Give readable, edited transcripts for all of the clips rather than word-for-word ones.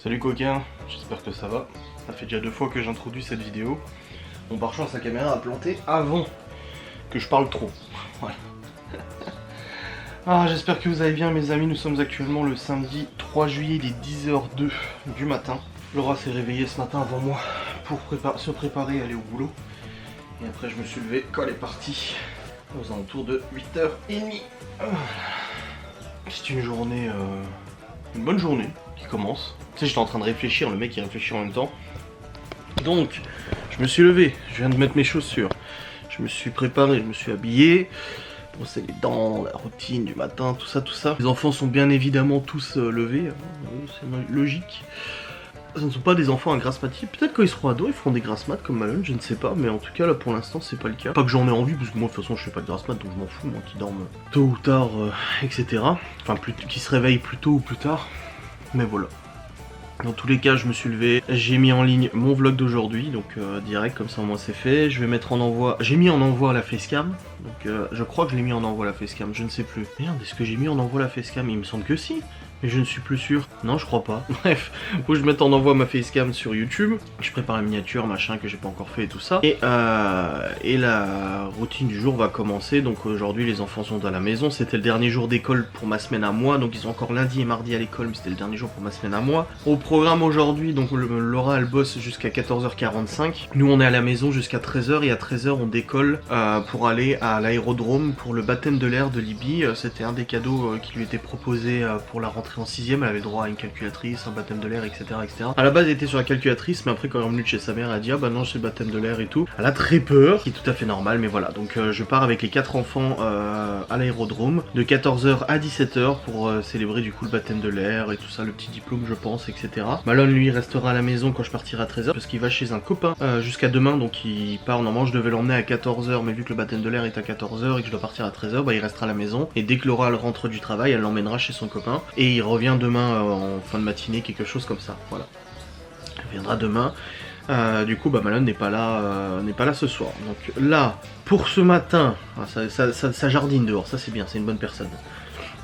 Salut coquin, j'espère que ça va. Ça fait déjà 2 fois que j'introduis cette vidéo. Bon, par chance, la caméra a planté avant que je parle trop. Ouais. Ah, j'espère que vous allez bien mes amis, nous sommes actuellement le samedi 3 juillet, il est 10h02 du matin. Laura s'est réveillée ce matin avant moi pour se préparer à aller au boulot. Et après je me suis levé quand elle est partie aux alentours de 8h30. C'est une journée, une bonne journée qui commence. Tu sais, j'étais en train de réfléchir, le mec il réfléchit en même temps. Donc, je me suis levé, je viens de mettre mes chaussures. Je me suis préparé, je me suis habillé. Brosser les dents, la routine du matin, tout ça, tout ça. Les enfants sont bien évidemment tous levés, hein. C'est logique. Ce ne sont pas des enfants à grasse mat. Peut-être quand ils seront ados, ils feront des grasse mat comme Malone, je ne sais pas. Mais en tout cas, là pour l'instant, c'est pas le cas. Pas que j'en ai envie, parce que moi de toute façon, je fais pas de grasse mat, donc je m'en fous, moi qui dorment tôt ou tard, etc. Enfin, qui se réveillent plus tôt ou plus tard. Mais voilà. Dans tous les cas, je me suis levé, j'ai mis en ligne mon vlog d'aujourd'hui, donc direct, comme ça au moins c'est fait. Je vais mettre en envoi, j'ai mis en envoi la facecam, donc je crois que je l'ai mis en envoi la facecam, je ne sais plus. Merde, est-ce que j'ai mis en envoi la facecam? Il me semble que si, mais je ne suis plus sûr. Non, je crois pas. Bref, faut que je mette en envoi ma facecam sur YouTube. Je prépare la miniature, machin, que j'ai pas encore fait et tout ça. Et la routine du jour va commencer, donc aujourd'hui les enfants sont à la maison. C'était le dernier jour d'école pour ma semaine à moi, donc ils sont encore lundi et mardi à l'école, mais c'était le dernier jour pour ma semaine à moi. Au programme aujourd'hui, donc Laura elle bosse jusqu'à 14h45. Nous on est à la maison jusqu'à 13h et à 13h on décolle pour aller à l'aérodrome pour le baptême de l'air de Libye. C'était un des cadeaux qui lui était proposé pour la rentrée en 6ème. Elle avait droit à une calculatrice, un baptême de l'air, etc., etc. À la base elle était sur la calculatrice, mais après quand elle est revenue de chez sa mère elle a dit ah bah non c'est le baptême de l'air et tout. Elle a très peur, ce qui est tout à fait normal, mais voilà. Donc je pars avec les 4 enfants à l'aérodrome de 14h à 17h pour célébrer du coup le baptême de l'air et tout ça, le petit diplôme je pense, etc. Malone lui restera à la maison quand je partirai à 13h parce qu'il va chez un copain jusqu'à demain, donc il part. Normalement je devais l'emmener à 14h, mais vu que le baptême de l'air est à 14h et que je dois partir à 13h, bah il restera à la maison, et dès que Laura elle rentre du travail elle l'emmènera chez son copain et il revient demain en fin de matinée, quelque chose comme ça, voilà. Il viendra demain. Du coup bah Malone n'est pas là ce soir. Donc là pour ce matin, ça jardine dehors, ça c'est bien, c'est une bonne personne.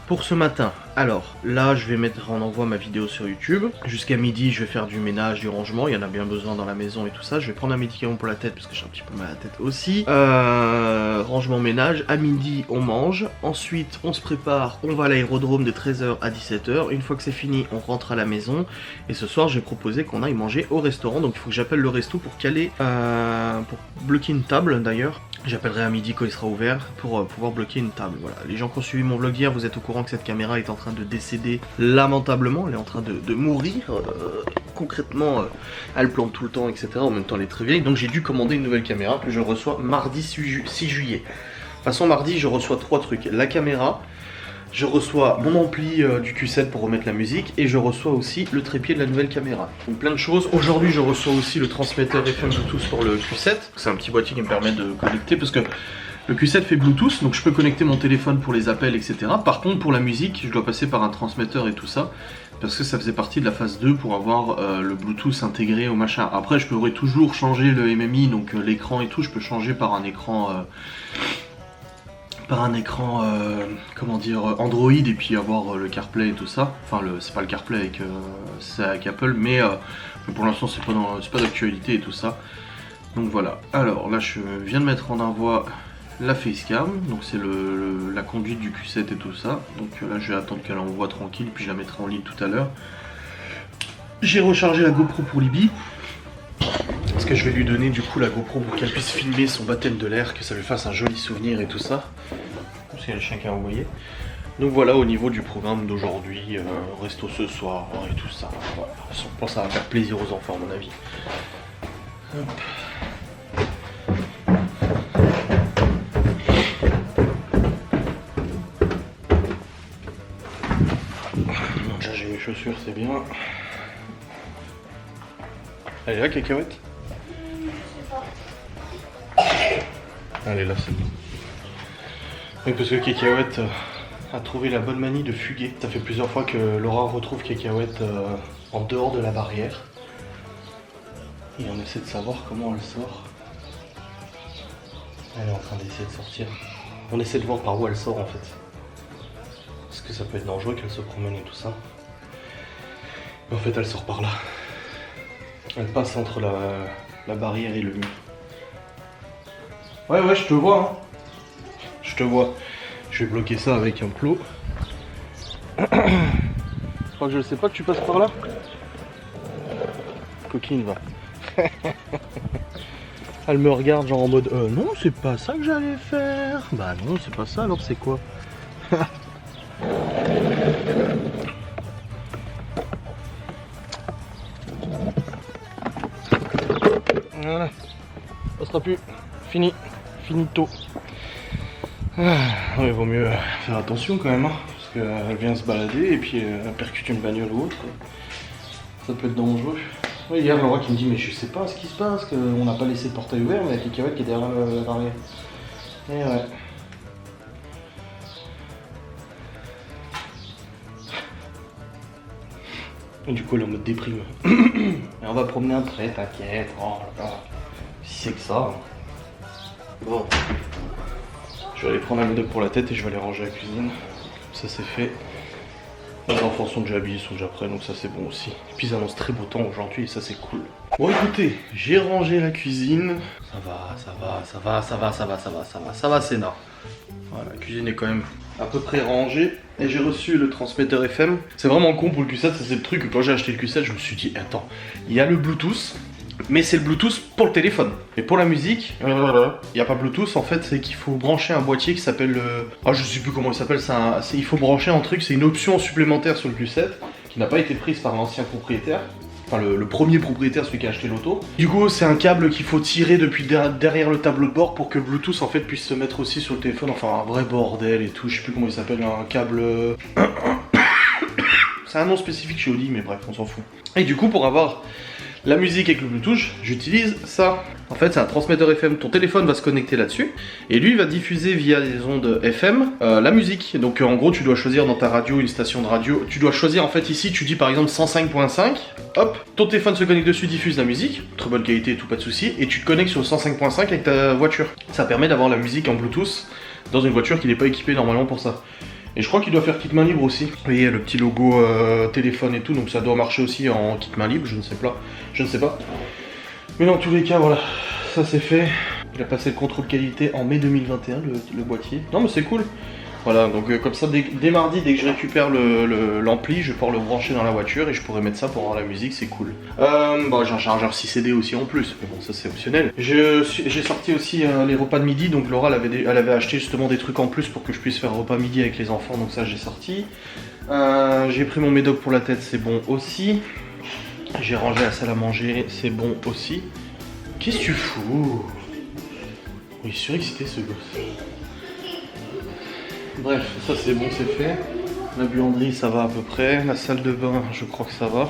Pour ce matin, alors là je vais mettre en envoi ma vidéo sur YouTube. Jusqu'à midi je vais faire du ménage, du rangement, il y en a bien besoin dans la maison et tout ça. Je vais prendre un médicament pour la tête parce que j'ai un petit peu mal à la tête aussi. Rangement, ménage, à midi on mange, ensuite on se prépare, on va à l'aérodrome de 13h à 17h. Une fois que c'est fini on rentre à la maison. Et ce soir j'ai proposé qu'on aille manger au restaurant, donc il faut que j'appelle le resto pour caler, pour bloquer une table d'ailleurs. J'appellerai à midi quand il sera ouvert pour pouvoir bloquer une table. Voilà. Les gens qui ont suivi mon vlog hier, vous êtes au courant que cette caméra est en train de décéder lamentablement. Elle est en train de mourir. Concrètement, elle plante tout le temps, etc. En même temps, elle est très vieille. Donc j'ai dû commander une nouvelle caméra que je reçois mardi 6 juillet. De toute façon, mardi, je reçois 3 trucs. La caméra, je reçois mon ampli du Q7 pour remettre la musique, et je reçois aussi le trépied de la nouvelle caméra. Donc plein de choses. Aujourd'hui je reçois aussi le transmetteur FM Bluetooth pour le Q7. C'est un petit boîtier qui me permet de connecter, parce que le Q7 fait Bluetooth, donc je peux connecter mon téléphone pour les appels, etc. Par contre pour la musique, je dois passer par un transmetteur et tout ça, parce que ça faisait partie de la phase 2 pour avoir le Bluetooth intégré au machin. Après je pourrais toujours changer le MMI, donc l'écran et tout, je peux changer par un écran... comment dire, Android, et puis avoir le CarPlay et tout ça. Enfin, c'est pas le CarPlay c'est avec Apple, mais pour l'instant c'est pas d'actualité et tout ça. Donc voilà. Alors là je viens de mettre en envoi la facecam, donc c'est la conduite du Q7 et tout ça. Donc là je vais attendre qu'elle envoie tranquille, puis je la mettrai en ligne tout à l'heure. J'ai rechargé la GoPro pour Libye, parce que je vais lui donner du coup la GoPro pour qu'elle puisse filmer son baptême de l'air, que ça lui fasse un joli souvenir et tout ça. Parce qu'il y a le chien qui a envoyé. Donc voilà au niveau du programme d'aujourd'hui, resto ce soir et tout ça. Voilà. Je pense que ça va faire plaisir aux enfants à mon avis. Hop. Bon, déjà j'ai mes chaussures, c'est bien. Elle est là, Cacahuète? Elle est là, c'est bon. Oui, parce que Cacahuète a trouvé la bonne manie de fuguer. Ça fait plusieurs fois que Laura retrouve Cacahuète en dehors de la barrière. Et on essaie de savoir comment elle sort. Elle est en train d'essayer de sortir. On essaie de voir par où elle sort en fait. Parce que ça peut être dangereux qu'elle se promène et tout ça. En fait, elle sort par là. Elle passe entre la barrière et le mur. Ouais, je te vois. Hein. Je te vois. Je vais bloquer ça avec un plot. Je crois que je ne sais pas que tu passes par là. Coquine, va. Elle me regarde genre en mode non, c'est pas ça que j'allais faire. Bah non, c'est pas ça, alors c'est quoi? Voilà, ça sera plus. Fini. Finito. Ouais, il vaut mieux faire attention quand même, hein, parce qu'elle vient se balader et puis elle percute une bagnole ou autre. Ça peut être dangereux. Oui, hier, Laura qui me dit, mais je sais pas ce qui se passe, qu'on n'a pas laissé le portail ouvert, mais il y a quelqu'un qui est derrière la barrière. Et ouais. Et du coup, elle est en mode déprime. Et on va promener après, t'inquiète. Oh là là. Si c'est que ça. Bon. Je vais aller prendre un médoc pour la tête et je vais aller ranger la cuisine. Ça c'est fait. Les enfants sont déjà habillés, sont déjà prêts, donc ça c'est bon aussi. Et puis ils annoncent très beau temps aujourd'hui et ça c'est cool. Bon écoutez, j'ai rangé la cuisine. Ça va, c'est là. Voilà, la cuisine est quand même à peu près rangée. Et j'ai reçu le transmetteur FM. C'est vraiment con pour le Q7, ça c'est le truc que quand j'ai acheté le Q7, je me suis dit, attends, il y a le Bluetooth. Mais c'est le Bluetooth pour le téléphone. Et pour la musique, il n'y a pas Bluetooth en fait, c'est qu'il faut brancher un boîtier qui s'appelle... Ah je sais plus comment il s'appelle, il faut brancher un truc, c'est une option supplémentaire sur le Q7 qui n'a pas été prise par l'ancien propriétaire. Enfin le premier propriétaire, celui qui a acheté l'auto. Du coup c'est un câble qu'il faut tirer depuis derrière le tableau de bord pour que Bluetooth en fait puisse se mettre aussi sur le téléphone. Enfin un vrai bordel et tout, je sais plus comment il s'appelle, un câble... C'est un nom spécifique chez Audi mais bref on s'en fout. Et du coup pour avoir... la musique avec le Bluetooth, j'utilise ça. En fait, c'est un transmetteur FM. Ton téléphone va se connecter là-dessus. Et lui, il va diffuser via les ondes FM la musique. Donc, en gros, tu dois choisir dans ta radio une station de radio. Tu dois choisir, en fait, ici, tu dis par exemple 105.5. Hop, ton téléphone se connecte dessus, diffuse la musique. Très bonne qualité et tout, pas de souci. Et tu te connectes sur le 105.5 avec ta voiture. Ça permet d'avoir la musique en Bluetooth dans une voiture qui n'est pas équipée normalement pour ça. Et je crois qu'il doit faire kit main libre aussi. Vous voyez le petit logo téléphone et tout, donc ça doit marcher aussi en kit main libre, je ne sais pas. Mais dans tous les cas, voilà, ça c'est fait. Il a passé le contrôle qualité en mai 2021, le boîtier. Non mais c'est cool. Voilà, donc comme ça, dès mardi, dès que je récupère l'ampli, je vais pouvoir le brancher dans la voiture et je pourrai mettre ça pour avoir la musique, c'est cool. Bon, j'ai un chargeur 6 CD aussi en plus, mais bon, ça c'est optionnel. J'ai sorti aussi les repas de midi, donc Laura elle avait acheté justement des trucs en plus pour que je puisse faire repas midi avec les enfants, donc ça j'ai sorti. J'ai pris mon médoc pour la tête, c'est bon aussi. J'ai rangé la salle à manger, c'est bon aussi. Qu'est-ce que tu fous? Oui, surexcité ce gosse. Bref, ça c'est bon, c'est fait. La buanderie, ça va à peu près. La salle de bain, je crois que ça va.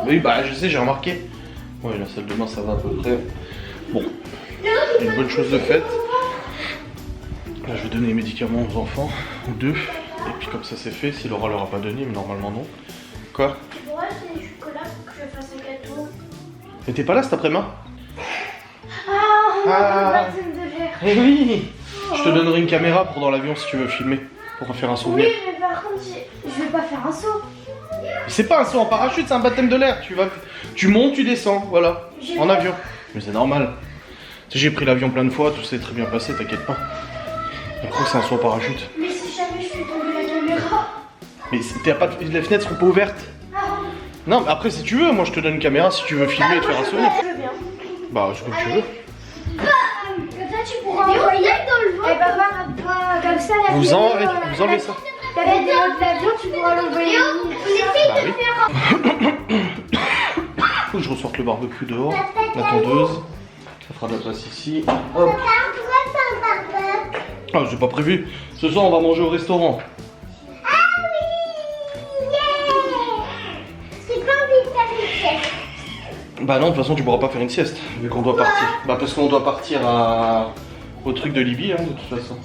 Oui, bah je sais, j'ai remarqué. Oui, la salle de bain, ça va à peu près. Bon, une bonne chose de faite. Là, je vais donner les médicaments aux enfants, ou deux. Et puis comme ça c'est fait, si Laura leur a pas donné, mais normalement non. Quoi? Ouais, c'est du chocolat pour que je fasse un gâteau. Mais t'es pas là cet après-midi? Ah. Eh oui, je te donnerai une caméra pour dans l'avion si tu veux filmer, pour faire un souvenir. Oui, mais par contre, je vais pas faire un saut. C'est pas un saut en parachute, c'est un baptême de l'air. Tu montes, tu descends, voilà, en avion. Mais c'est normal. Tu sais, j'ai pris l'avion plein de fois, tout s'est très bien passé, t'inquiète pas. Je crois que c'est un saut en parachute. Mais si jamais je fais tomber la caméra. Mais les fenêtres seront pas ouvertes. Ah. Non, mais après si tu veux, moi je te donne une caméra si tu veux filmer et te faire un souvenir. Je veux bien. Bah, c'est comme tu veux. Comme ça, tu pourras envoyer dans le ventre. Et papa, comme ça, la Vous enlevez ça. La vidéo de l'avion, tu pourras l'envoyer. On essaye de faire. Faut que je ressorte le barbecue dehors, la tondeuse. Ça fera de la place ici. Hop. Ah, j'ai pas prévu. Ce soir, on va manger au restaurant. Ah oui, yeah. J'ai pas envie de faire une sieste. Bah non, de toute façon, tu pourras pas faire une sieste, vu qu'on doit partir. Bah parce qu'on doit partir au truc de Libye, hein, de toute façon.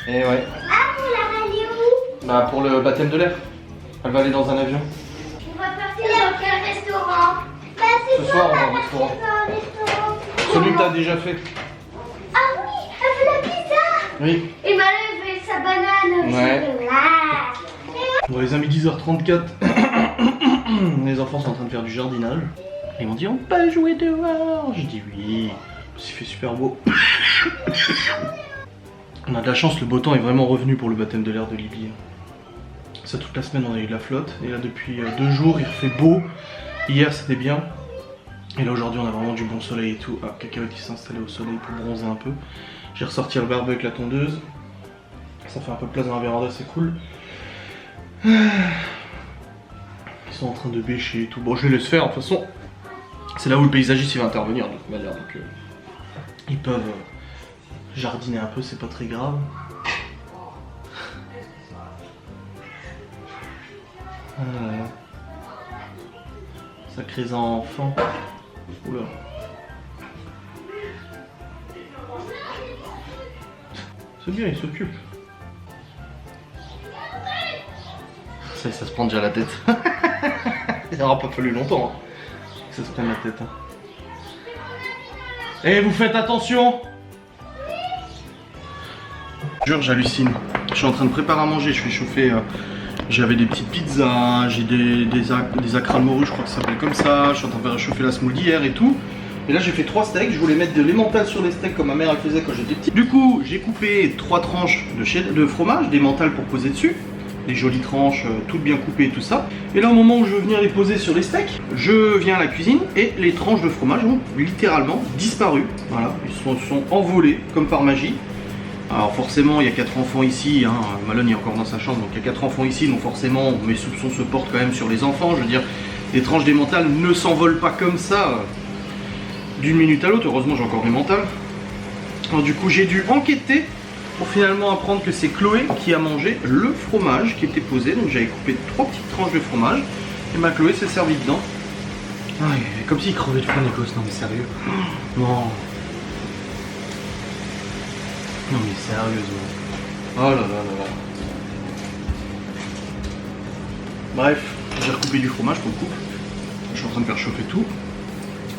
Et ouais. Ah, pour la radio. Bah pour le baptême de l'air. Elle va aller dans un avion. On va partir dans quel restaurant? Bah, Ce soir, on va au restaurant. Celui que t'as déjà fait. Ah oui, elle veut la pizza. Oui. Et Marie veut sa banane. Ouais. Chocolat. Bon les amis, 10h34. Les enfants sont en train de faire du jardinage. Ils m'ont dit on peut jouer dehors. J'ai dit oui. Il fait super beau. On a de la chance, le beau temps est vraiment revenu pour le baptême de l'air de Libye. Ça toute la semaine on a eu de la flotte. Et là depuis 2 jours il fait beau. Hier c'était bien. Et là aujourd'hui on a vraiment du bon soleil et tout. Ah, Cacahuète qui s'est installé au soleil pour bronzer un peu. J'ai ressorti le barbecue avec la tondeuse. Ça fait un peu de place dans la véranda, c'est cool. Ils sont en train de bêcher et tout. Bon je les laisse faire, de toute façon. C'est là où le paysagiste il va intervenir de toute manière. Donc ils peuvent jardiner un peu, c'est pas très grave. Sacrés enfants. Oula. C'est bien, il s'occupe. Ça se prend déjà la tête. Il n'aura pas fallu longtemps hein, que ça se prenne la tête. Hein. Et vous faites attention. Jure, j'hallucine. Je suis en train de préparer à manger, je fais chauffer. J'avais des petites pizzas, j'ai des acras de morue, je crois que ça s'appelle comme ça. Je suis en train de faire chauffer la semoule d'hier et tout. Et là j'ai fait 3 steaks, je voulais mettre de l'emmental sur les steaks comme ma mère elle faisait quand j'étais petit. Du coup j'ai coupé 3 tranches de fromage, d'emmental pour poser dessus. Des jolies tranches, toutes bien coupées et tout ça. Et là au moment où je veux venir les poser sur les steaks, je viens à la cuisine et les tranches de fromage ont littéralement disparu. Voilà, ils se sont envolés comme par magie. Alors forcément il y a 4 enfants ici, hein. Malone est encore dans sa chambre, donc il y a 4 enfants ici, donc forcément mes soupçons se portent quand même sur les enfants. Je veux dire, les tranches d'emmental ne s'envolent pas comme ça d'une minute à l'autre. Heureusement j'ai encore des mentales. Alors du coup j'ai dû enquêter pour finalement apprendre que c'est Chloé qui a mangé le fromage qui était posé. Donc j'avais coupé 3 petites tranches de fromage et ma Chloé s'est servie dedans. Ah, comme s'il crevait de faim Nikos, non mais sérieux. Non. Non mais sérieusement. Oh là là là là. Bref, j'ai recoupé du fromage pour le coup. Je suis en train de faire chauffer tout.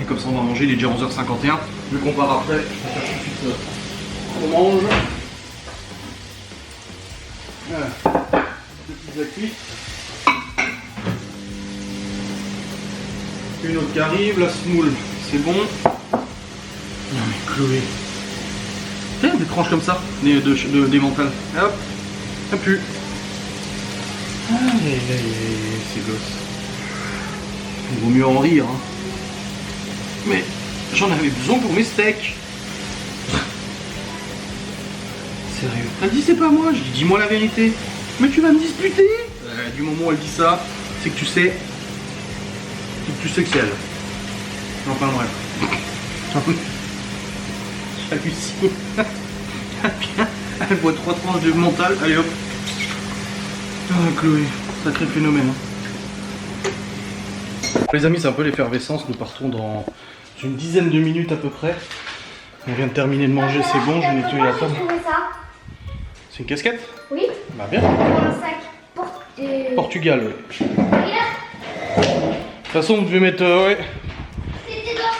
Et comme ça on va manger, il est déjà 11h51. Vu qu'on part après, je vais faire tout de suite on mange. Voilà. Deux pizzas cuites. Une autre qui arrive, la semoule, c'est bon. Non mais Chloé. Tiens, des tranches comme ça, des mentales. Hop, ça pue. Allez, c'est gosse. Il vaut mieux en rire. Hein. Mais j'en avais besoin pour mes steaks. Sérieux. Elle dit c'est pas moi, je dis dis-moi la vérité. Mais tu vas me disputer. Du moment où elle dit ça, c'est que tu sais. Tu sais que c'est elle. Enfin bref. J'hallucine. Elle boit 3 tranches de mental. Allez hop. Ah Chloé, sacré phénomène. Les amis, c'est un peu l'effervescence. Nous partons dans une dizaine de minutes à peu près. On vient de terminer de manger, c'est bon, je vais nettoyer la table. C'est une casquette? Oui. Bah bien. Un sac. Portugal, oui. Regarde. De toute façon, vous devez mettre... ouais. C'était dans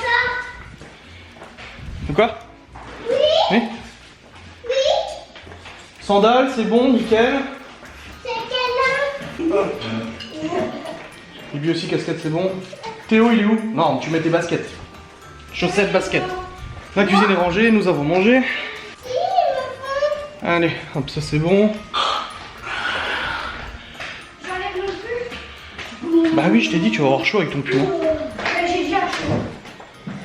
ça. Quoi? Oui. Oui. Sandales, c'est bon, nickel. C'est quelle heure? Et lui aussi, casquette, c'est bon. Théo, il est où? Non, tu mets tes baskets. Chaussettes, baskets. La cuisine est rangée, nous avons mangé. Allez, hop, ça c'est bon. J'enlève le pull. Bah oui, je t'ai dit, tu vas avoir chaud avec ton pull. J'ai déjà chaud.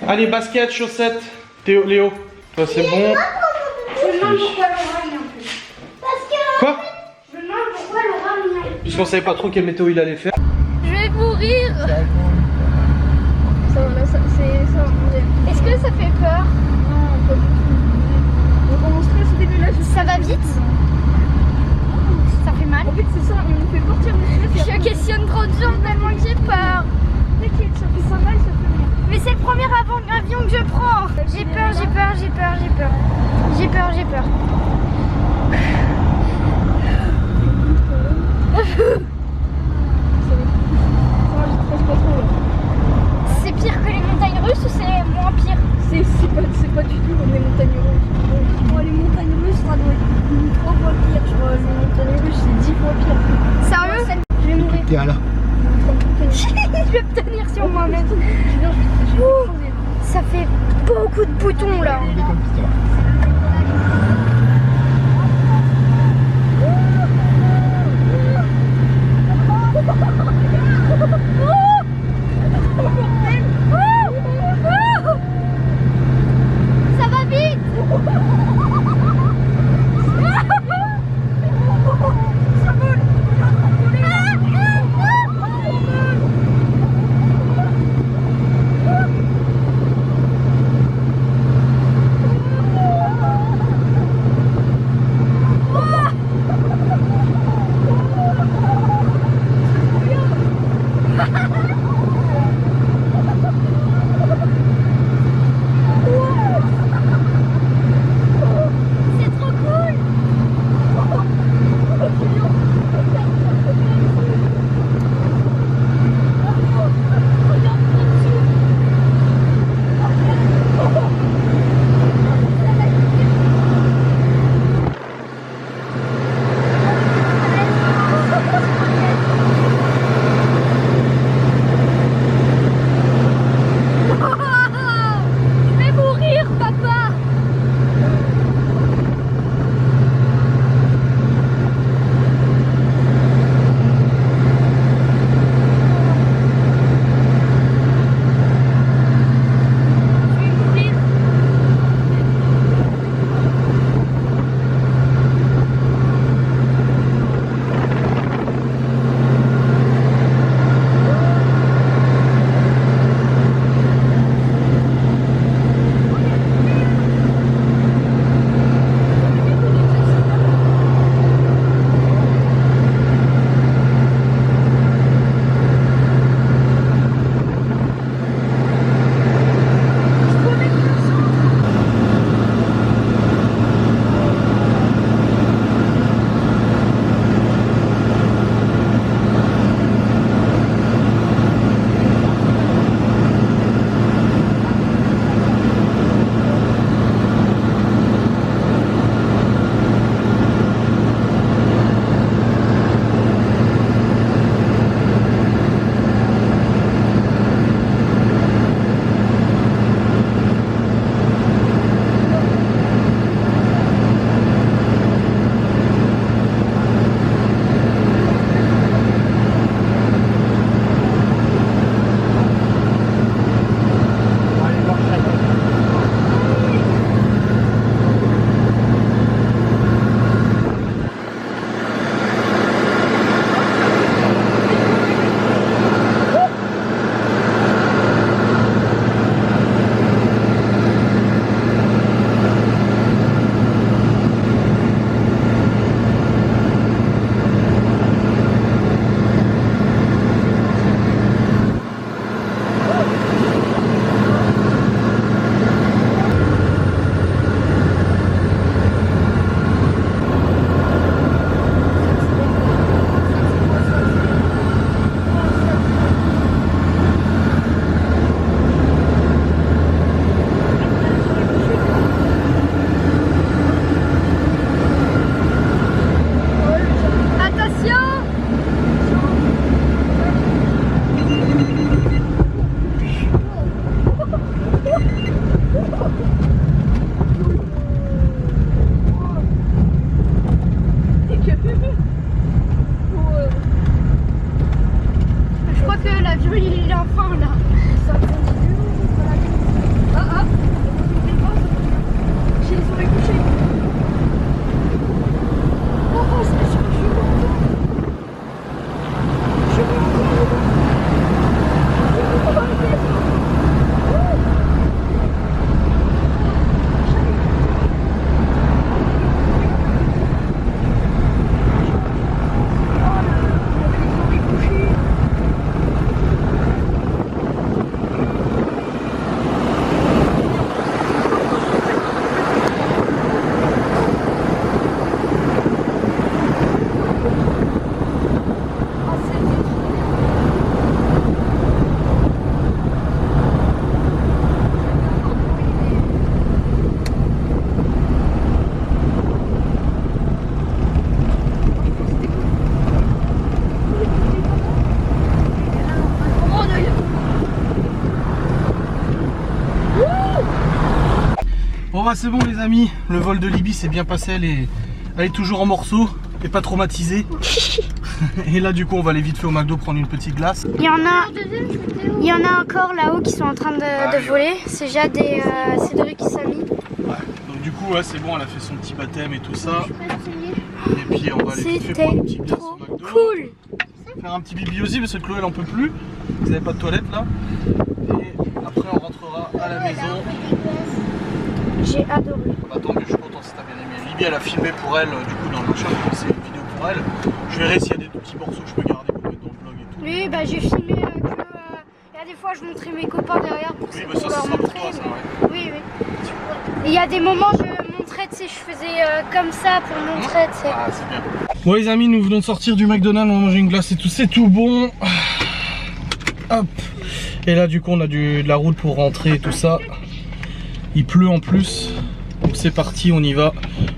Allez, baskets, chaussettes. Théo, Léo, toi c'est bon. Je me demande pourquoi Laura vient plus. Parce que... Quoi? Je me demande pourquoi Laura vient plus. Puisqu'on savait pas trop quelle météo il allait faire. Je vais mourir. Ça va, là, c'est ça. Est-ce que ça fait peur? Non, pas du tout. Donc on stresse au début là. Ça va vite? Ça fait mal? En fait c'est ça, on nous fait partir du stress. Je questionne trop dur tellement que j'ai peur. T'inquiète, ça fait 5 balles, ça fait rien. Mais c'est le premier avion que je prends. J'ai peur, j'ai peur, j'ai peur, j'ai peur. J'ai peur, j'ai peur. C'est pire que les montagnes russes ou c'est moins pire? C'est pas du tout comme les montagnes russes. Oh, les montagnes russes, ça doit être 3 fois pire. Les montagnes russes, c'est 10 fois pire. Sérieux? Je vais me tenir sur moi-même. Ouh, ça fait beaucoup de boutons là. Ça va vite. C'est trop cool. Je vais mourir, papa. Je vais mourir. Je crois que l'avion il est enfin là. Ah ah. J'ai les oreilles couchées. Oh oh, c'est sûr que je suis content. Je suis content. bah c'est bon les amis, le vol de Libye s'est bien passé, elle est toujours en morceaux et pas traumatisée. Et là du coup on va aller vite fait au McDo prendre une petite glace. Il y en a encore là-haut qui sont en train de voler. C'est Jade et Cédric qui s'est mis. Ouais. Donc du coup ouais, c'est bon, elle a fait son petit baptême et tout ça. Et puis on va aller vite fait prendre une petite glace au McDo. Cool. Faire un petit bibi aussi parce que Chloé elle en peut plus. Vous avez pas de toilette là. Et après on rentrera à la maison. J'ai adoré. Bah tant mieux, je suis content si t'as bien aimé. Libye elle a filmé pour elle du coup dans le machin, c'est une vidéo pour elle. Je verrai s'il y a des petits morceaux que je peux garder pour mettre dans le vlog et tout. Oui, bah j'ai filmé que il y a des fois je montrais mes copains derrière pour, Oui, bah ça leur sera pour montrer. toi, ça ouais. Oui, oui. Et il y a des moments je montrais, tu sais, je faisais comme ça pour montrer, tu sais. Ah c'est bien. Bon les amis, nous venons de sortir du McDonald's, on a mangé une glace et tout, c'est tout bon. Hop. Et là du coup on a de la route pour rentrer et tout ça. Il pleut en plus. Donc c'est parti, on y va.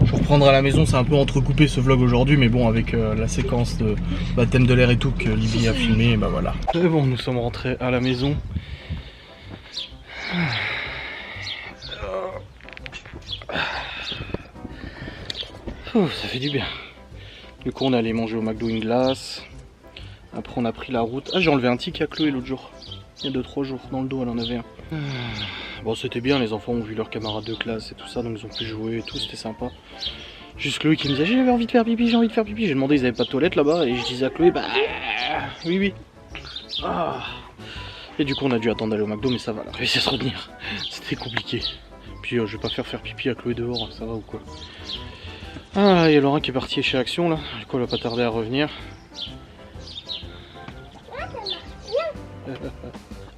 Je vous reprendrai à la maison, c'est un peu entrecoupé ce vlog aujourd'hui, mais bon avec la séquence de baptême de l'air et tout que Libye a filmé, et bah voilà. C'est bon, nous sommes rentrés à la maison. Ça fait du bien. Du coup on est allé manger au McDo une glace. Après on a pris la route. Ah j'ai enlevé un tic à Chloé l'autre jour. Il y a 2-3 jours, dans le dos elle en avait un. Bon c'était bien, les enfants ont vu leurs camarades de classe et tout ça, donc ils ont pu jouer et tout, c'était sympa. Juste Chloé qui me disait j'avais envie de faire pipi, j'ai envie de faire pipi. J'ai demandé, ils avaient pas de toilette là-bas et je disais à Chloé bah oui oui. Ah. Et du coup on a dû attendre d'aller au McDo, mais ça va, elle a réussi à se retenir. C'était compliqué. Puis je vais pas faire pipi à Chloé dehors, ça va ou quoi. Ah, il y a Laurent qui est parti chez Action là, du coup elle va pas tarder à revenir.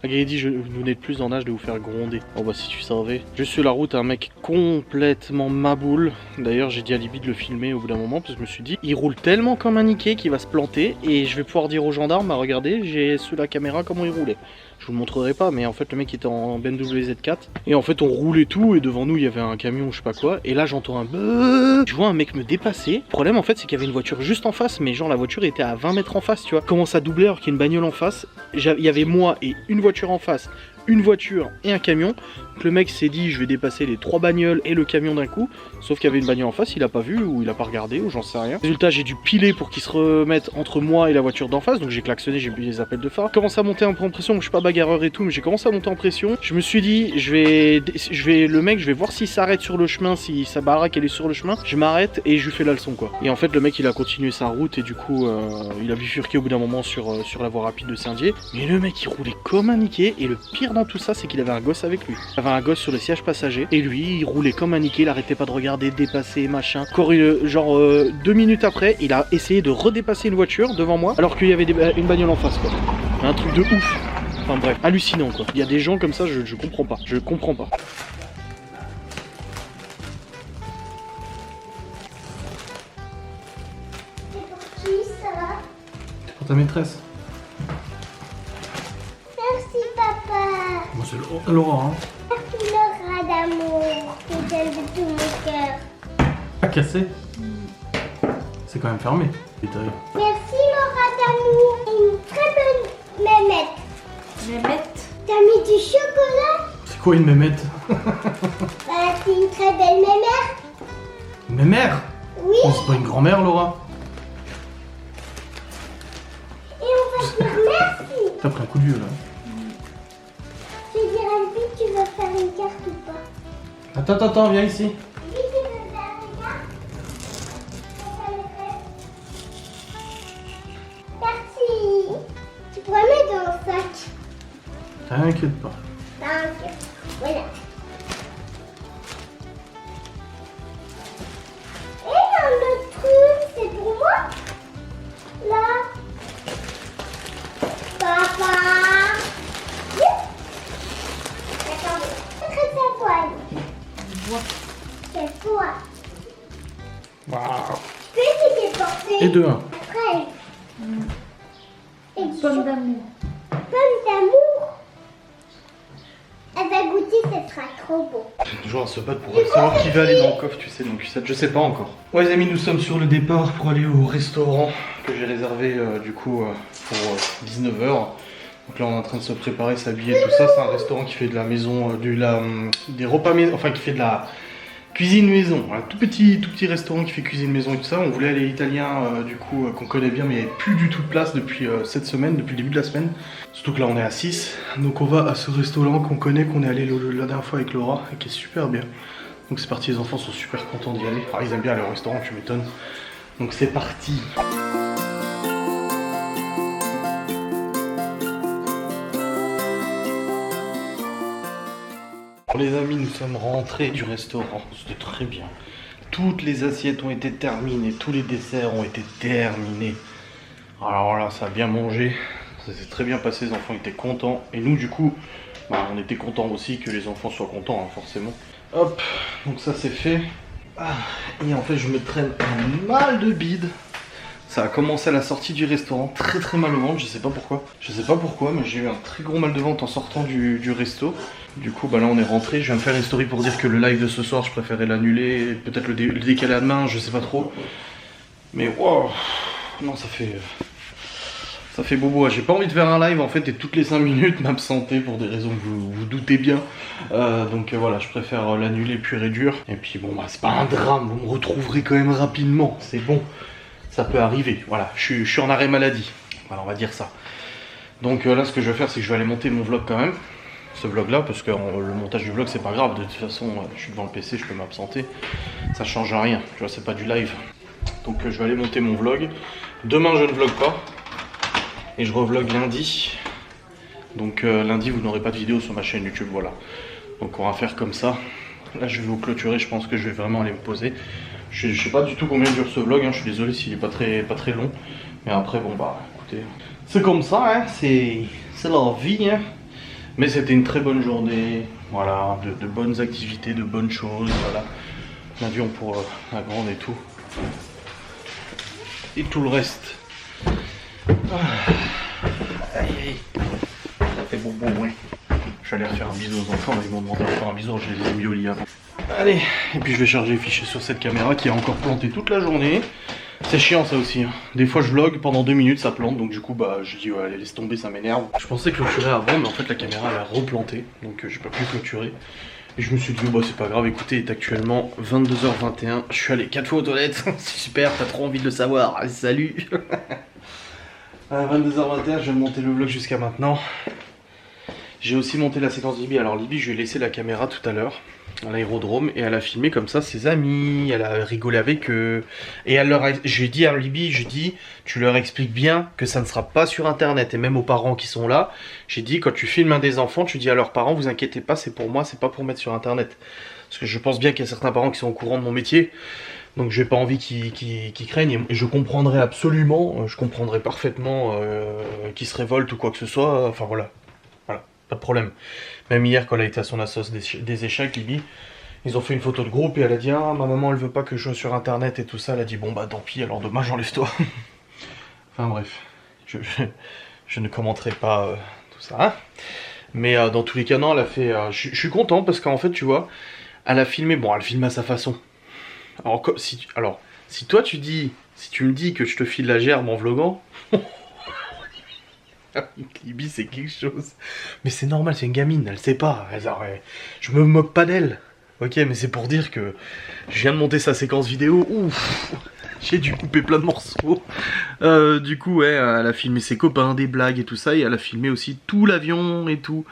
Aguerri dit vous n'êtes plus en âge de vous faire gronder. Oh bah si tu savais. Je suis sur la route, un mec complètement maboule. D'ailleurs j'ai dit à Libye de le filmer au bout d'un moment parce que je me suis dit il roule tellement comme un niqué qu'il va se planter et je vais pouvoir dire aux gendarmes bah regardez j'ai sous la caméra comment il roulait. Je vous le montrerai pas mais en fait le mec était en BMW Z4 et en fait on roulait tout et devant nous il y avait un camion ou je sais pas quoi et là j'entends un beuh. Je vois un mec me dépasser. Le problème en fait c'est qu'il y avait une voiture juste en face mais genre la voiture était à 20 mètres en face tu vois. Commence à doubler alors qu'il y a une bagnole en face. Il y avait moi et une voiture en face, une voiture et un camion. Donc le mec s'est dit je vais dépasser les 3 bagnoles et le camion d'un coup. Sauf qu'il y avait une bagnole en face, il a pas vu ou il a pas regardé ou j'en sais rien. Résultat j'ai dû piler pour qu'il se remette entre moi et la voiture d'en face. Donc j'ai klaxonné, j'ai mis les appels de phare. Commence à monter un peu en pression, je suis pas bagarreur et tout mais j'ai commencé à monter en pression. Je me suis dit je vais voir s'il s'arrête sur le chemin, si sa baraque elle est sur le chemin. Je m'arrête et je lui fais la leçon quoi. Et en fait le mec il a continué sa route et du coup il a bifurqué au bout d'un moment sur la voie rapide de Saint-Dié. Mais le mec il roulait comme un niqué et le pire dans tout ça c'est qu'il avait un gosse avec lui. Il avait un gosse sur le siège passager et lui il roulait comme un niqué, il arrêtait pas de regarder, dépasser, machin. Encore genre 2 minutes après il a essayé de redépasser une voiture devant moi alors qu'il y avait une bagnole en face quoi. Un truc de ouf. Enfin bref, hallucinant quoi. Il y a des gens comme ça, je comprends pas. Je comprends pas. C'est pour qui ça va? C'est pour ta maîtresse. Merci papa. Moi c'est Laurent hein. Merci Laura d'amour. Je t'aime de tout mon cœur. Pas cassé. C'est quand même fermé. Merci Laura d'amour. Une très bonne mémette. Mémette. T'as mis du chocolat? C'est quoi une mémette? Bah, c'est une très belle mémère. Mémère? Oui. Oh, c'est pas une grand-mère Laura? Et on va dire merci. T'as pris un coup de vieux là. Je vais dire à Libby, tu veux faire une carte ou pas? Attends, viens ici. Libby, tu veux faire une carte? Merci. Tu pourrais mettre dans le sac. T'inquiète pas. Donc, voilà. Et un autre truc, c'est pour moi. Là. Papa. Attends, c'est toi. C'est toi. Waouh. Tu peux essayer de porter. Et 2-1. Après. Et du Pomme d'amour. Pomme d'amour. Elle va goûter, ce sera trop beau. Toujours à se battre pour savoir qui va aller dans le coffre, tu sais, donc je sais pas encore. Ouais les amis, nous sommes sur le départ pour aller au restaurant que j'ai réservé du coup pour 19h. Donc là on est en train de se préparer, s'habiller, tout ça. C'est un restaurant qui fait de la maison, des repas maison, enfin qui fait de la Cuisine maison, un tout petit restaurant qui fait cuisine maison et tout ça. On voulait aller à l'italien du coup qu'on connaît bien, mais il n'y avait plus du tout de place depuis cette semaine, depuis le début de la semaine. Surtout que là on est à 6. Donc on va à ce restaurant qu'on connaît, qu'on est allé la dernière fois avec Laura et qui est super bien. Donc c'est parti, les enfants sont super contents d'y aller. Enfin, ils aiment bien aller au restaurant, tu m'étonnes. Donc c'est parti. Les amis, nous sommes rentrés du restaurant, c'était très bien. Toutes les assiettes ont été terminées, tous les desserts ont été terminés. Alors là, ça a bien mangé, ça s'est très bien passé, les enfants étaient contents. Et nous, du coup, bah, on était contents aussi que les enfants soient contents, hein, forcément. Hop, donc ça c'est fait. Ah, et en fait, je me traîne un mal de bide. Ça a commencé à la sortie du restaurant, très mal au ventre, je sais pas pourquoi. Je sais pas pourquoi, mais j'ai eu un très gros mal de ventre en sortant du resto. Du coup, bah là on est rentré. Je viens de faire une story pour dire que le live de ce soir, je préférais l'annuler, peut-être le décaler à demain, je sais pas trop. Mais wow, non, ça fait bobo. J'ai pas envie de faire un live en fait et toutes les 5 minutes m'absenter pour des raisons que vous doutez bien. Donc voilà, je préfère l'annuler pur et dur. Et puis bon, bah c'est pas un drame, vous me retrouverez quand même rapidement, c'est bon. Ça peut arriver, voilà, je suis en arrêt maladie, voilà, on va dire ça. Donc là, ce que je vais faire, c'est que je vais aller monter mon vlog quand même, ce vlog là, parce que le montage du vlog, c'est pas grave, de toute façon, je suis devant le PC, je peux m'absenter, ça change rien, tu vois, c'est pas du live. Donc je vais aller monter mon vlog, demain je ne vlog pas, et je revlog lundi, donc lundi, vous n'aurez pas de vidéo sur ma chaîne YouTube, voilà. Donc on va faire comme ça, là je vais vous clôturer, je pense que je vais vraiment aller me poser. Je sais pas du tout combien dure ce vlog, hein. Je suis désolé s'il est pas très long. Mais après, bon bah écoutez, c'est comme ça, hein. C'est la vie. Hein. Mais c'était une très bonne journée, voilà, de bonnes activités, de bonnes choses, voilà. L'avion pour la grande et tout. Et tout le reste. Aïe aïe, ça fait bon, ouais. Je vais aller refaire un bisou aux enfants, ils m'ont demandé de faire un bisou, je les ai mis au lit avant. Allez, et puis je vais charger les fichiers sur cette caméra qui a encore planté toute la journée. C'est chiant ça aussi, hein. Des fois je vlog, pendant 2 minutes ça plante, donc du coup bah je dis ouais allez laisse tomber, ça m'énerve. Je pensais clôturer avant, mais en fait la caméra elle a replanté, donc j'ai pas pu clôturer. Et je me suis dit oh, bah c'est pas grave, écoutez, il est actuellement 22h21, je suis allé 4 fois aux toilettes, c'est super, t'as trop envie de le savoir, allez, salut. À 22h21, je viens de monter le vlog jusqu'à maintenant. J'ai aussi monté la séquence Libby. Alors Libby, je lui ai laissé la caméra tout à l'heure à l'aérodrome et elle a filmé comme ça ses amis, elle a rigolé avec eux. Et elle leur a... je lui ai dit à Libby, je dis, tu leur expliques bien que ça ne sera pas sur internet. Et même aux parents qui sont là, j'ai dit, quand tu filmes un des enfants, tu dis à leurs parents, vous inquiétez pas, c'est pour moi, c'est pas pour mettre sur internet. Parce que je pense bien qu'il y a certains parents qui sont au courant de mon métier. Donc j'ai pas envie qu'ils craignent. Et je comprendrai absolument, je comprendrai parfaitement qu'ils se révoltent ou quoi que ce soit. Enfin voilà. Pas de problème. Même hier quand elle a été à son assos des échecs, Libby, ils ont fait une photo de groupe et elle a dit ah ma maman elle veut pas que je sois sur internet et tout ça. Elle a dit bon bah tant pis, alors dommage, enlève-toi. Enfin bref, je ne commenterai pas tout ça. Hein, mais dans tous les cas non, elle a fait. Je suis content parce qu'en fait tu vois, elle a filmé. Bon, elle filme à sa façon. Alors si toi tu me dis que je te file la gerbe en vloguant. Libby c'est quelque chose. Mais c'est normal, c'est une gamine, elle sait pas. Je me moque pas d'elle. Ok, mais c'est pour dire que je viens de monter sa séquence vidéo. Ouf, j'ai dû couper plein de morceaux. Du coup, ouais, elle a filmé ses copains, des blagues et tout ça. Et elle a filmé aussi tout l'avion et tout.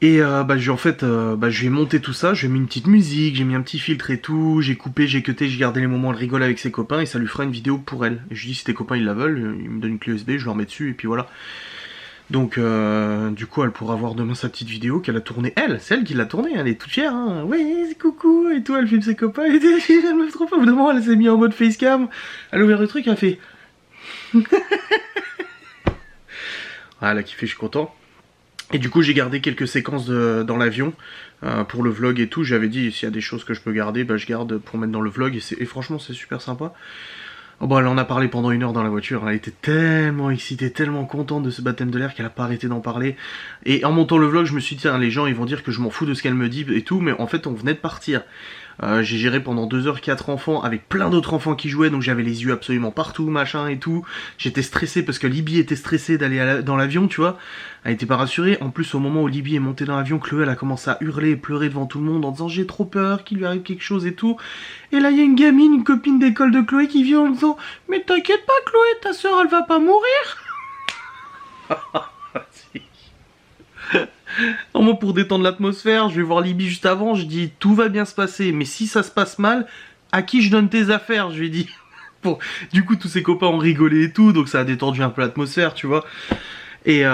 Et je lui ai monté tout ça, je lui ai mis une petite musique, j'ai mis un petit filtre et tout, j'ai coupé, j'ai cuté, j'ai gardé les moments où elle rigole avec ses copains et ça lui fera une vidéo pour elle. Et je lui dis si tes copains ils la veulent, ils me donnent une clé USB, je leur mets dessus et puis voilà. Donc du coup elle pourra voir demain sa petite vidéo qu'elle a tournée elle, c'est elle qui l'a tournée, elle est toute fière, hein. Ouais c'est coucou et tout, elle filme ses copains, elle me fait trop pas, évidemment elle s'est mise en mode facecam, elle a ouvert le truc, elle a fait... Ah, elle a kiffé, je suis content. Et du coup j'ai gardé quelques séquences dans l'avion pour le vlog et tout. J'avais dit s'il y a des choses que je peux garder, bah je garde pour mettre dans le vlog et franchement c'est super sympa. Oh bah elle en a parlé pendant 1 heure dans la voiture, elle était tellement excitée, tellement contente de ce baptême de l'air qu'elle a pas arrêté d'en parler. Et en montant le vlog je me suis dit tiens les gens ils vont dire que je m'en fous de ce qu'elle me dit et tout, mais en fait on venait de partir. J'ai géré pendant 2 heures 4 enfants avec plein d'autres enfants qui jouaient, donc j'avais les yeux absolument partout, machin et tout. J'étais stressé parce que Libby était stressée d'aller dans l'avion, tu vois. Elle était pas rassurée. En plus, au moment où Libby est montée dans l'avion, Chloé elle a commencé à hurler et pleurer devant tout le monde en disant j'ai trop peur qu'il lui arrive quelque chose et tout. Et là il y a une gamine, une copine d'école de Chloé qui vient en disant mais t'inquiète pas Chloé, ta soeur elle va pas mourir. Non, moi pour détendre l'atmosphère, je vais voir Libby juste avant, je dis tout va bien se passer, mais si ça se passe mal, à qui je donne tes affaires, je lui ai dit. Bon, du coup tous ses copains ont rigolé et tout, donc ça a détendu un peu l'atmosphère, tu vois. Et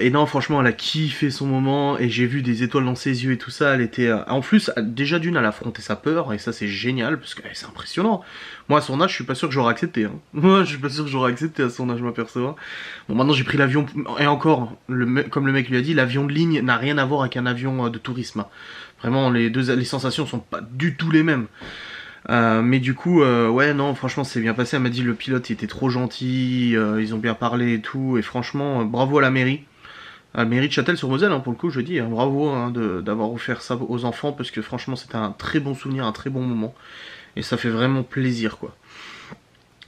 non, franchement, elle a kiffé son moment, et j'ai vu des étoiles dans ses yeux et tout ça, elle était... En plus, déjà d'une, elle a affronté sa peur, et ça c'est génial, parce que c'est impressionnant. Moi, à son âge, je suis pas sûr que j'aurais accepté. Hein. Moi, je suis pas sûr que j'aurais accepté à son âge, je m'aperçois. Bon, maintenant j'ai pris l'avion, et encore, comme le mec lui a dit, l'avion de ligne n'a rien à voir avec un avion de tourisme. Vraiment, les sensations sont pas du tout les mêmes. Mais du coup, ouais, non, franchement, c'est bien passé. Elle m'a dit le pilote il était trop gentil, ils ont bien parlé et tout. Et franchement, bravo à la mairie. À la mairie de Châtel-sur-Moselle, hein, pour le coup, je dis, hein, bravo hein, d'avoir offert ça aux enfants. Parce que franchement, c'était un très bon souvenir, un très bon moment. Et ça fait vraiment plaisir, quoi.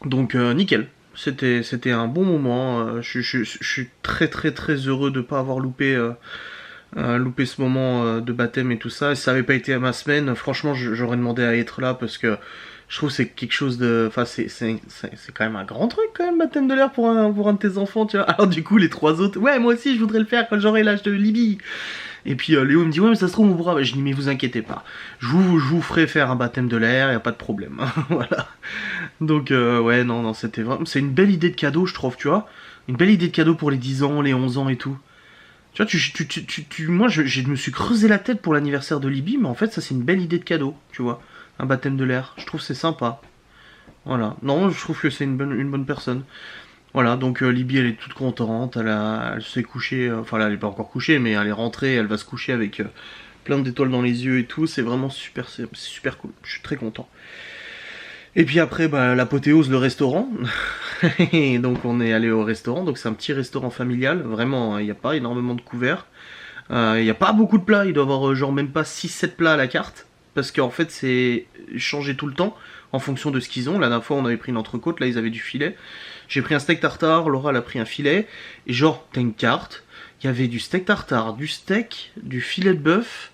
Donc, nickel. C'était un bon moment. Je suis très très très heureux de ne pas avoir loupé ce moment de baptême et tout ça. Et si ça avait pas été à ma semaine, franchement j'aurais demandé à être là parce que je trouve que c'est quelque chose de... Enfin c'est quand même un grand truc quand même, baptême de l'air pour un de tes enfants, tu vois. Alors du coup les 3 autres, ouais moi aussi je voudrais le faire quand j'aurai l'âge de Libby. Et puis Léo me dit ouais mais ça se trouve on pourra. Je dis mais vous inquiétez pas, je vous ferai faire un baptême de l'air, y a pas de problème. Voilà. Donc ouais non c'était vraiment... C'est une belle idée de cadeau je trouve, tu vois. Une belle idée de cadeau pour les 10 ans, les 11 ans et tout. Tu vois, moi je me suis creusé la tête pour l'anniversaire de Libby, mais en fait ça c'est une belle idée de cadeau, tu vois. Un baptême de l'air, je trouve c'est sympa. Voilà, non je trouve que c'est une bonne personne. Voilà, donc Libby elle est toute contente, elle s'est couchée, enfin là elle est pas encore couchée, mais elle est rentrée, elle va se coucher avec plein d'étoiles dans les yeux et tout, c'est vraiment super, c'est super cool, je suis très content. Et puis après, bah, l'apothéose, le restaurant. Et donc on est allé au restaurant, donc c'est un petit restaurant familial, vraiment, il n'y a pas énormément de couverts. Il n'y a pas beaucoup de plats, il doit y avoir genre même pas 6-7 plats à la carte. Parce qu'en fait c'est changé tout le temps, en fonction de ce qu'ils ont. La dernière fois on avait pris une entrecôte, là ils avaient du filet. J'ai pris un steak tartare, Laura elle a pris un filet. Et genre, t'as une carte, il y avait du steak tartare, du steak, du filet de bœuf,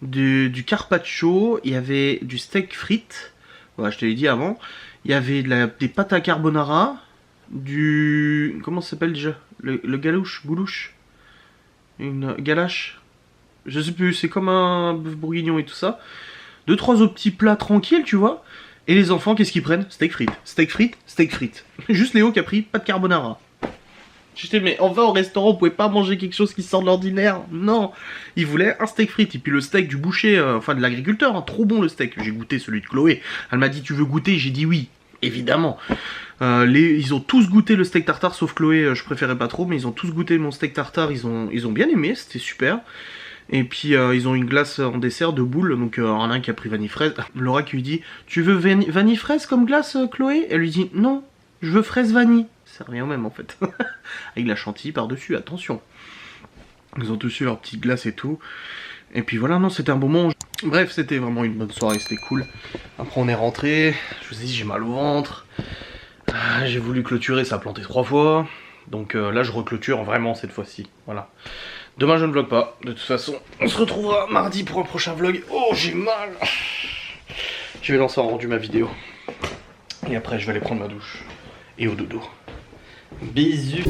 du carpaccio, il y avait du steak frites. Voilà, je te l'ai dit avant. Il y avait des pâtes à carbonara, du... Comment ça s'appelle déjà? Le goulouche? Une galache? Je sais plus, c'est comme un bœuf bourguignon et tout ça. 2-3 autres petits plats tranquilles, tu vois. Et les enfants, qu'est-ce qu'ils prennent? Steak frites. Steak frites, steak frites. Juste Léo qui a pris pas de carbonara. J'étais mais on va au restaurant, on pouvait pas manger quelque chose qui sort de l'ordinaire. Non, il voulait un steak frites. Et puis le steak du boucher, enfin de l'agriculteur, hein, trop bon le steak. J'ai goûté celui de Chloé. Elle m'a dit tu veux goûter? J'ai dit oui, évidemment. Ils ont tous goûté le steak tartare, sauf Chloé, je préférais pas trop, mais ils ont tous goûté mon steak tartare, ils ont bien aimé, c'était super. Et puis ils ont une glace en dessert de boules, donc en un qui a pris vanille fraise. Laura qui lui dit tu veux vanille fraise comme glace Chloé? Elle lui dit non, je veux fraise vanille. C'est rien même en fait. Avec la chantilly par-dessus, attention. Ils ont tous eu leur petite glace et tout. Et puis voilà, non, c'était un bon moment. Bref, c'était vraiment une bonne soirée, c'était cool. Après on est rentré, je vous ai dit j'ai mal au ventre. J'ai voulu clôturer, ça a planté 3 fois. Donc là je reclôture vraiment cette fois-ci. Voilà. Demain je ne vlog pas. De toute façon, on se retrouvera mardi pour un prochain vlog. Oh j'ai mal. Je vais lancer en rendu ma vidéo. Et après je vais aller prendre ma douche. Et au dodo. Bisous.